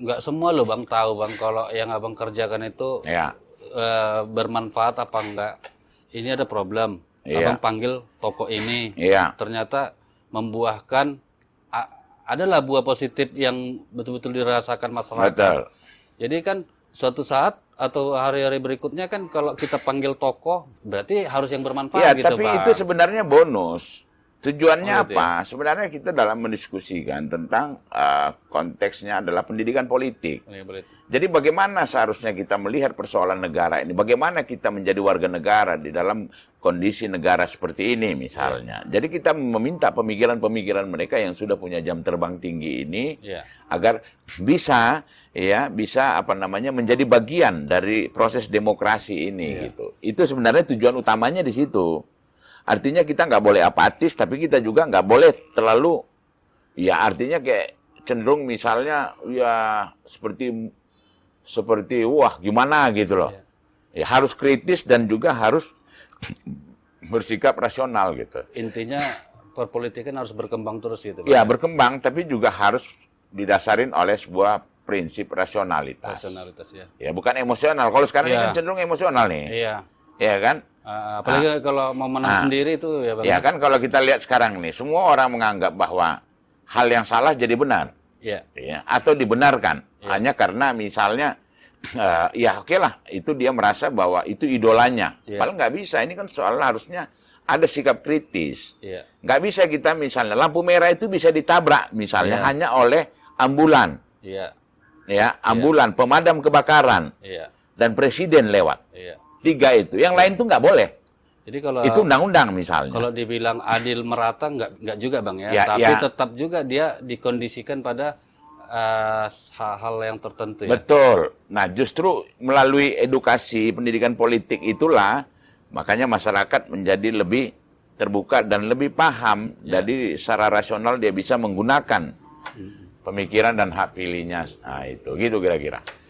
nggak semua loh Bang tahu Bang kalau yang Abang kerjakan itu Ya, bermanfaat apa enggak. Ini ada problem. Iya. Abang panggil toko ini. iya, Ternyata membuahkan adalah buah positif yang betul-betul dirasakan masyarakat. betul. Jadi kan suatu saat atau hari-hari berikutnya kan kalau kita panggil toko berarti harus yang bermanfaat Iya, gitu tapi Bang. itu sebenarnya bonus. Tujuannya Oh, gitu apa? Sebenarnya kita dalam mendiskusikan tentang konteksnya adalah pendidikan politik. Ini boleh. Jadi bagaimana seharusnya kita melihat persoalan negara ini? Bagaimana kita menjadi warga negara di dalam kondisi negara seperti ini misalnya. Jadi kita meminta pemikiran-pemikiran mereka yang sudah punya jam terbang tinggi ini Iya. agar bisa menjadi bagian dari proses demokrasi ini Iya. gitu. Itu sebenarnya tujuan utamanya di situ. Artinya kita nggak boleh apatis, tapi kita juga nggak boleh terlalu, ya artinya kayak cenderung misalnya ya seperti wah gimana gitu loh. Iya. Ya harus kritis dan juga harus bersikap rasional gitu. Intinya perpolitikan harus berkembang terus gitu Bang. Ya berkembang, tapi juga harus didasarin oleh sebuah prinsip rasionalitas. Rasionalitas ya. Ya bukan emosional. Kalau sekarang ini Iya. kan cenderung emosional nih. Iya. Ya kan? Apalagi kalau mau menang sendiri itu ya Bang. Ya kan kalau kita lihat sekarang nih, semua orang menganggap bahwa hal yang salah jadi benar. Iya. Ya, atau dibenarkan. Iya. Hanya karena misalnya, ya oke lah, itu dia merasa bahwa itu idolanya. Iya. Padahal nggak bisa, ini kan soal harusnya ada sikap kritis. Iya. Nggak bisa kita misalnya, lampu merah itu bisa ditabrak misalnya Iya. hanya oleh ambulan. Iya. Ya, ambulan, pemadam kebakaran, Iya. dan presiden lewat. Iya. 3 itu. Yang lain tuh nggak boleh. Jadi kalau Itu undang-undang misalnya. kalau dibilang adil merata nggak juga Bang ya, Ya, tapi ya. tetap juga dia dikondisikan pada hal-hal yang tertentu ya. Betul. Nah, justru melalui edukasi pendidikan politik itulah makanya masyarakat menjadi lebih terbuka dan lebih paham. Ya. Jadi secara rasional dia bisa menggunakan pemikiran dan hak pilihnya. Nah, itu gitu kira-kira.